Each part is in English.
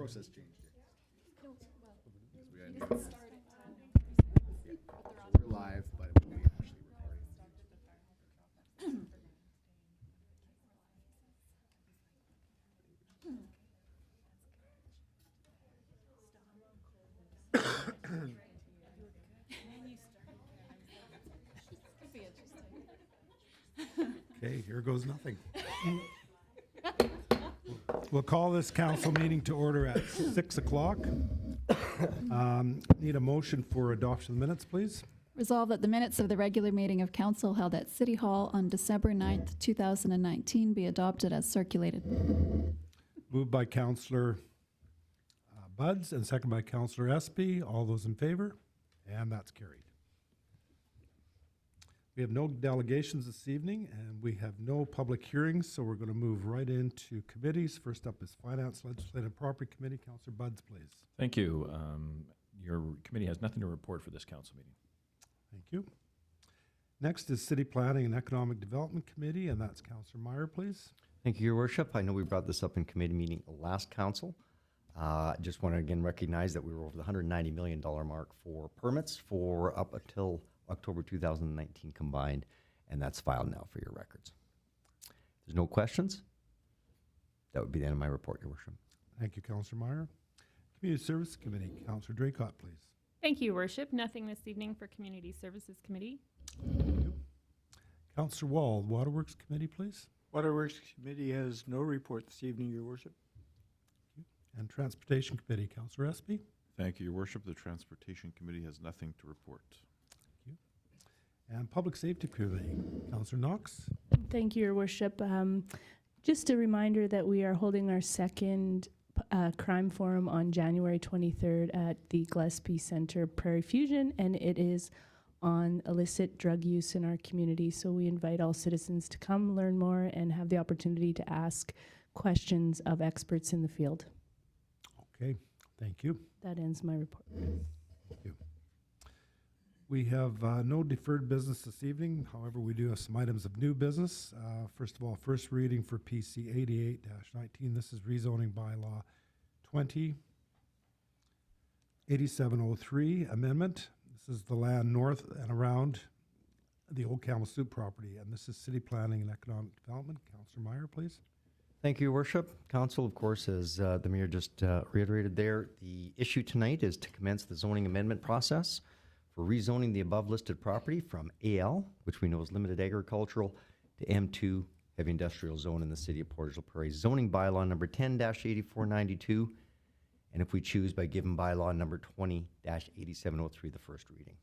process changed. No, well, Because we you had, didn't start it. yeah. So we're live, but it won't be actually recording. Could be interesting. Okay, here goes nothing. We'll call this council meeting to order at 6 o'clock. Need a motion for adoption of the minutes, please. Resolve that the minutes of the regular meeting of council held at City Hall on December 9th, 2019 be adopted as circulated. Moved by Councillor Buds and second by Councillor Espy. All those in favor? And that's carried. We have no delegations this evening, and we have no public hearings, so we're going to move right into committees. First up is Finance, Legislative Property Committee. Councillor Buds, please. Thank you. Your committee has nothing to report for this council meeting. Thank you. Next is City Planning and Economic Development Committee, and that's Councillor Meyer, please. Thank you, Your Worship. I know we brought this up in committee meeting last council. Just want to again recognize that we were over the $190 million mark for permits for up until October 2019 combined, and that's filed now for your records. If there's no questions, that would be the end of my report, Your Worship. Thank you, Councillor Meyer. Community Service Committee, Councillor Draycott, please. Thank you, Worship. Nothing this evening for Community Services Committee. Thank you. Councillor Wall, Waterworks Committee, please. Waterworks Committee has no report this evening, Your Worship. And Transportation Committee, Councillor Espy. Thank you, Your Worship. The Transportation Committee has nothing to report. Thank you. And Public Safety Committee, Councillor Knox. Thank you, Your Worship. Just a reminder that we are holding our second crime forum on January 23rd at the Gillespie Center Prairie Fusion, and it is on illicit drug use in our community. So we invite all citizens to come learn more and have the opportunity to ask questions of experts in the field. Okay, thank you. That ends my report. Thank you. We have no deferred business this evening. However, we do have some items of new business. First of all, first reading for PC 88-19. This is rezoning bylaw 208703 amendment. This is the land north and around the old Camel Soup property, and this is City Planning and Economic Development. Councillor Meyer, please. Thank you, Your Worship. Council, of course, as the Mayor just reiterated there, the issue tonight is to commence the zoning amendment process for rezoning the above listed property from AL, which we know is limited agricultural, to M2 heavy industrial zone in the city of Portage la Prairie. Zoning bylaw number 10-8492, and if we choose, by giving bylaw number 20-8703 the first reading.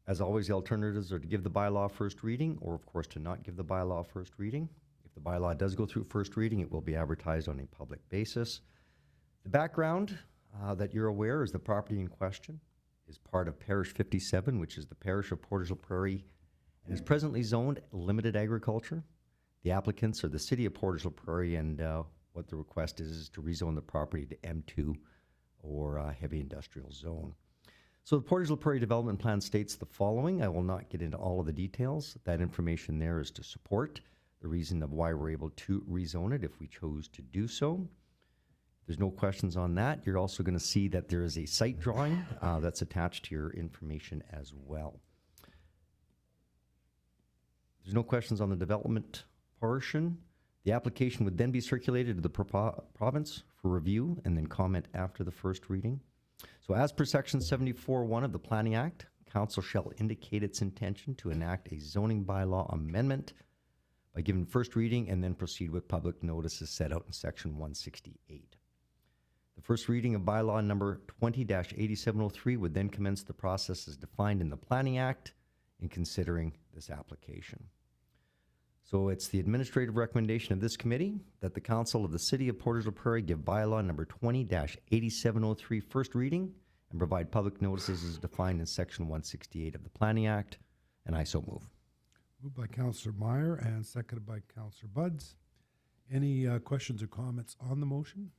As always, the alternatives are to give the bylaw first reading, or of course to not give the bylaw first reading. If the bylaw does go through first reading, it will be advertised on a public basis. The background that you're aware is the property in question is part of Parish 57, which is the parish of Portage la Prairie, and is presently zoned limited agriculture. The applicants are the city of Portage la Prairie, and what the request is to rezone the property to M2 or heavy industrial zone. So the Portage la Prairie Development Plan states the following. I will not get into all of the details. That information there is to support the reason of why we're able to rezone it if we chose to do so. There's no questions on that. You're also going to see that there is a site drawing that's attached to your information as well. There's no questions on the development portion. The application would then be circulated to the province for review and then comment after the first reading. So as per section 74(1) of the Planning Act, council shall indicate its intention to enact a zoning bylaw amendment by giving first reading and then proceed with public notices set out in section 168. The first reading of bylaw number 20-8703 would then commence the process as defined in the Planning Act in considering this application. So it's the administrative recommendation of this committee that the council of the city of Portage la Prairie give bylaw number 20-8703 first reading and provide public notices as defined in section 168 of the Planning Act, and I so move. Moved by Councillor Meyer and seconded by Councillor Buds. Any questions or comments on the motion?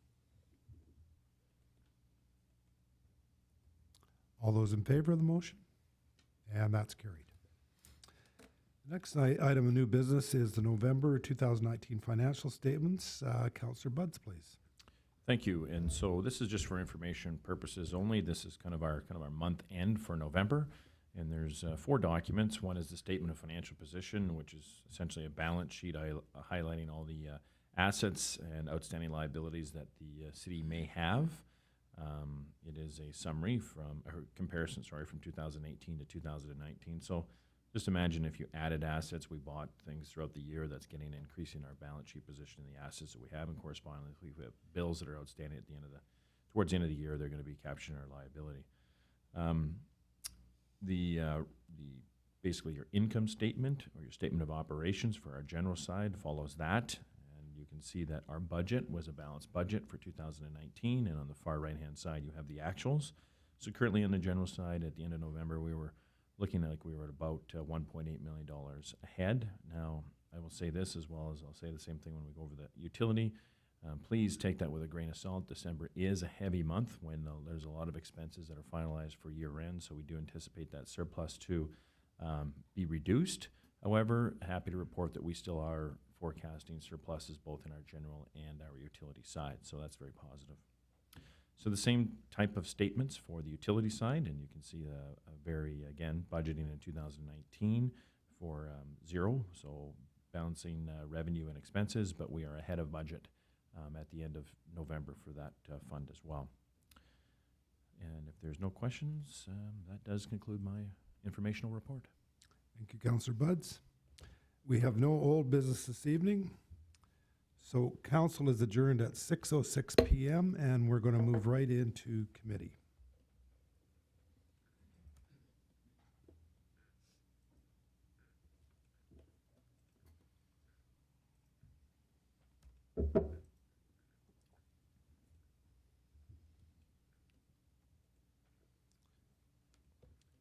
All those in favor of the motion? And that's carried. The next item of new business is the November 2019 financial statements. Councillor Buds, please. Thank you. And so this is just for information purposes only. This is kind of our month end for November. And there's 4 documents. One is the statement of financial position, which is essentially a balance sheet highlighting all the assets and outstanding liabilities that the city may have. It is a summary comparison, from 2018 to 2019. So just imagine if you added assets, we bought things throughout the year, that's increasing our balance sheet position in the assets that we have, and correspondingly, if we have bills that are outstanding towards the end of the year, they're going to be captured in our liability. Basically your income statement or your statement of operations for our general side follows that, and you can see that our budget was a balanced budget for 2019, and on the far right-hand side, you have the actuals. So currently on the general side, at the end of November, we were looking like we were at about $1.8 million ahead. Now, I will say this as well as I'll say the same thing when we go over the utility. Please take that with a grain of salt. December is a heavy month when there's a lot of expenses that are finalized for year end, so we do anticipate that surplus to be reduced. However, happy to report that we still are forecasting surpluses both in our general and our utility side, so that's very positive. So the same type of statements for the utility side, and you can see again, budgeting in 2019 for 0, so balancing revenue and expenses, but we are ahead of budget at the end of November for that fund as well. And if there's no questions, that does conclude my informational report. Thank you, Councillor Buds. We have no old business this evening. So council is adjourned at 6:06 p.m. and we're going to move right into committee.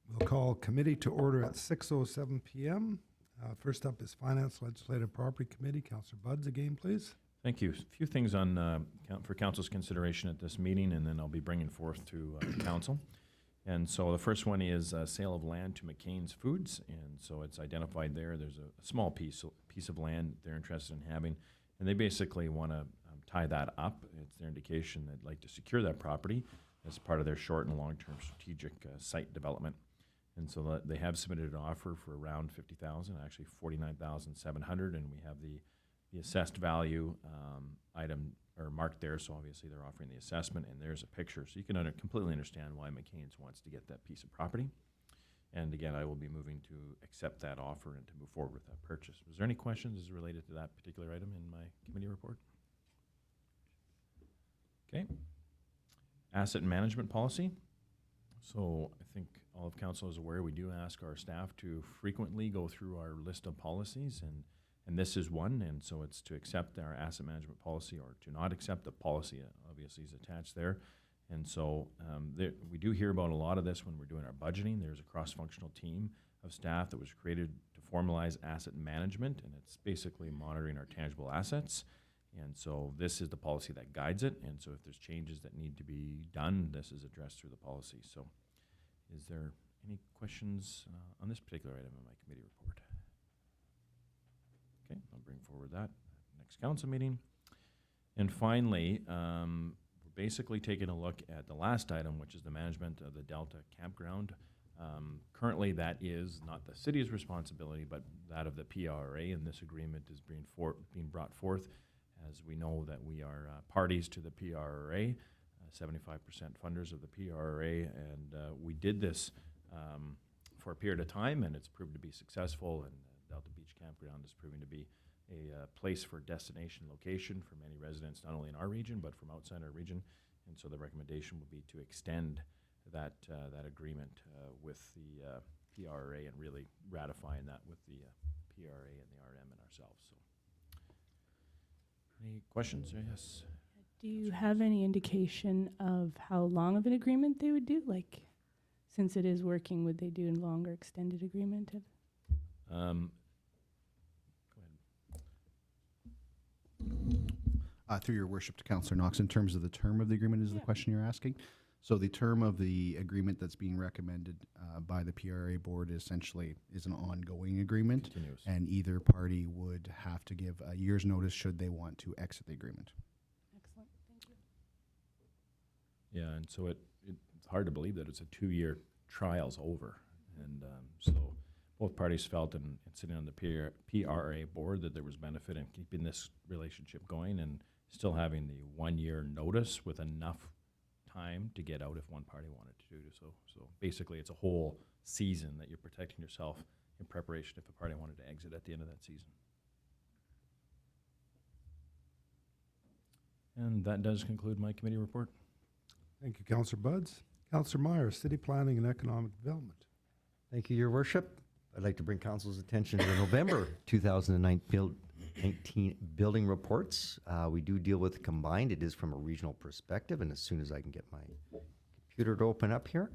We'll call committee to order at 6:07 p.m. First up is Finance Legislative Property Committee. Councillor Buds again, please. Thank you. A few things for council's consideration at this meeting, and then I'll be bringing forth to council. And so the first one is sale of land to McCain's Foods, and so it's identified there. There's a small piece of land they're interested in having, and they basically want to tie that up. It's their indication they'd like to secure that property as part of their short and long-term strategic site development. And so they have submitted an offer for around $50,000, actually $49,700, and we have the assessed value item or marked there. So obviously they're offering the assessment, and there's a picture, so you can completely understand why McCain's wants to get that piece of property. And again, I will be moving to accept that offer and to move forward with that purchase. Was there any questions as related to that particular item in my committee report? Okay. Asset management policy. So I think all of council is aware we do ask our staff to frequently go through our list of policies, and this is one, and so it's to accept our asset management policy or to not accept the policy, obviously is attached there. And so we do hear about a lot of this when we're doing our budgeting. There's a cross-functional team of staff that was created to formalize asset management, and it's basically monitoring our tangible assets. And so this is the policy that guides it, and so if there's changes that need to be done, this is addressed through the policy. So is there any questions on this particular item in my committee report? Okay, I'll bring forward that next council meeting. And finally, we're basically taking a look at the last item, which is the management of the Delta campground. Currently, that is not the city's responsibility, but that of the PRA, and this agreement is being brought forth. As we know that we are parties to the PRA, 75% funders of the PRA, and we did this for a period of time, and it's proved to be successful, and Delta Beach Campground is proving to be a place for destination location for many residents, not only in our region, but from outside our region. And so the recommendation would be to extend that agreement with the PRA and really ratifying that with the PRA and the RM and ourselves. So, any questions? Yes. Do you have any indication of how long of an agreement they would do? Like, since it is working, would they do a longer extended agreement? Go ahead. Through your worship to Councillor Knox, in terms of the term of the agreement is the question you're asking. So the term of the agreement that's being recommended by the PRA board is an ongoing agreement. Continuous. And either party would have to give a year's notice should they want to exit the agreement. Excellent, thank you. Yeah, and so it's hard to believe that it's a 2-year trial's over. And so both parties felt, and sitting on the PRA board, that there was benefit in keeping this relationship going and still having the 1-year notice with enough time to get out if one party wanted to do so. So basically, it's a whole season that you're protecting yourself in preparation if a party wanted to exit at the end of that season. And that does conclude my committee report. Thank you, Councillor Buds. Councillor Meyer, City Planning and Economic Development. Thank you, Your Worship. I'd like to bring council's attention to the November 2019 building reports. We do deal with combined. It is from a regional perspective, and as soon as I can get my computer to open up here.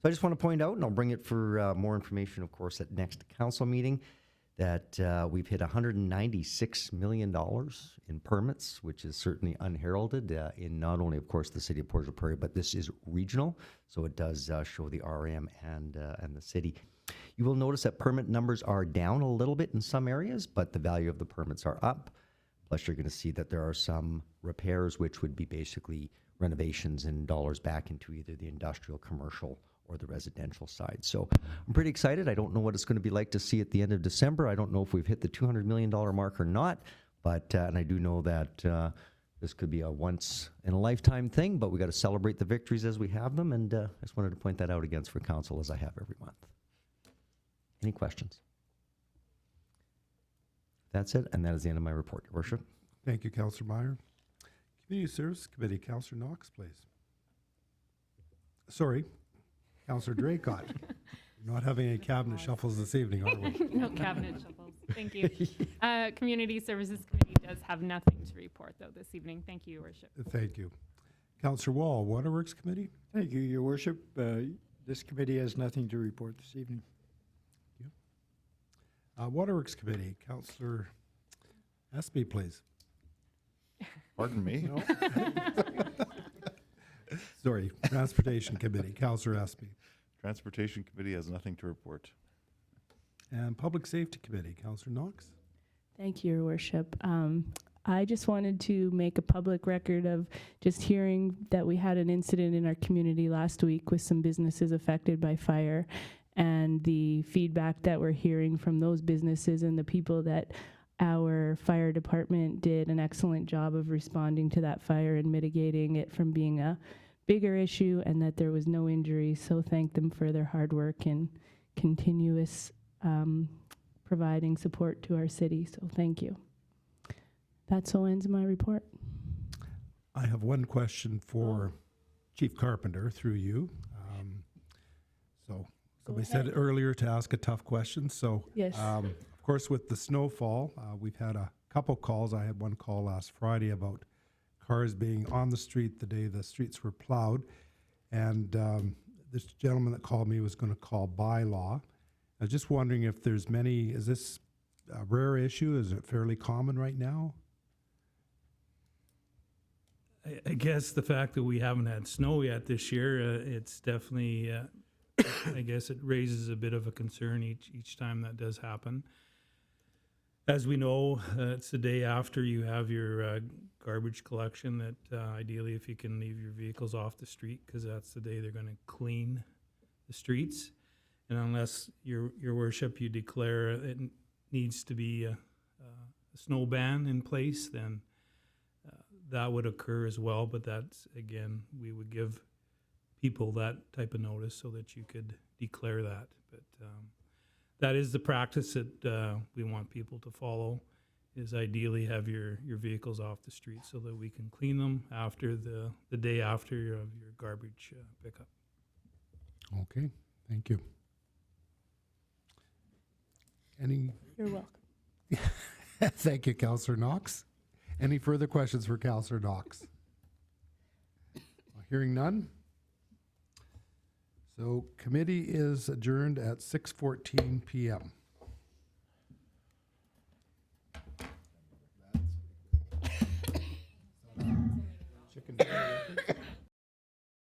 So I just want to point out, and I'll bring it for more information, of course, at next council meeting, that we've hit $196 million in permits, which is certainly unheralded in not only, of course, the city of Portage la Prairie, but this is regional, so it does show the RM and the city. You will notice that permit numbers are down a little bit in some areas, but the value of the permits are up. Plus, you're going to see that there are some repairs, which would be basically renovations and dollars back into either the industrial, commercial, or the residential side. So I'm pretty excited. I don't know what it's going to be like to see at the end of December. I don't know if we've hit the $200 million mark or not, but and I do know that this could be a once-in-a-lifetime thing, but we got to celebrate the victories as we have them, and I just wanted to point that out again for council, as I have every month. Any questions? That's it, and that is the end of my report, Your Worship. Thank you, Councillor Meyer. Community Service Committee, Councillor Knox, please. Sorry, Councillor Draycott. We're not having any cabinet shuffles this evening, are we? No cabinet shuffles. Thank you. Community Services Committee does have nothing to report, though, this evening. Thank you, Your Worship. Thank you. Councillor Wall, Waterworks Committee. Thank you, Your Worship. This committee has nothing to report this evening. Waterworks Committee, Councillor Espy, please. Pardon me? No? Sorry, Transportation Committee, Councillor Espy. Transportation Committee has nothing to report. And Public Safety Committee, Councillor Knox. Thank you, Your Worship. I just wanted to make a public record of just hearing that we had an incident in our community last week with some businesses affected by fire, and the feedback that we're hearing from those businesses and the people that our fire department did an excellent job of responding to that fire and mitigating it from being a bigger issue, and that there was no injuries. So thank them for their hard work and continuous providing support to our city. So thank you. That so ends my report. I have one question for Chief Carpenter through you. Somebody said earlier to ask a tough question. So, Yes. of course, with the snowfall, we've had a couple calls. I had one call last Friday about cars being on the street the day the streets were plowed. And this gentleman that called me was going to call bylaw. I was just wondering if there's many, is this a rare issue? Is it fairly common right now? I guess the fact that we haven't had snow yet this year, it's definitely, I guess it raises a bit of a concern each time that does happen. As we know, it's the day after you have your garbage collection that ideally if you can leave your vehicles off the street, because that's the day they're going to clean the streets. And unless, your worship, you declare it needs to be a snow ban in place, then that would occur as well. But that's, again, we would give people that type of notice so that you could declare that. But that is the practice that we want people to follow, is ideally have your vehicles off the street so that we can clean them after the day after of your garbage pickup. Okay, thank you. You're welcome. Thank you, Councillor Knox. Any further questions for Councillor Knox? Hearing none. So committee is adjourned at 6:14 p.m.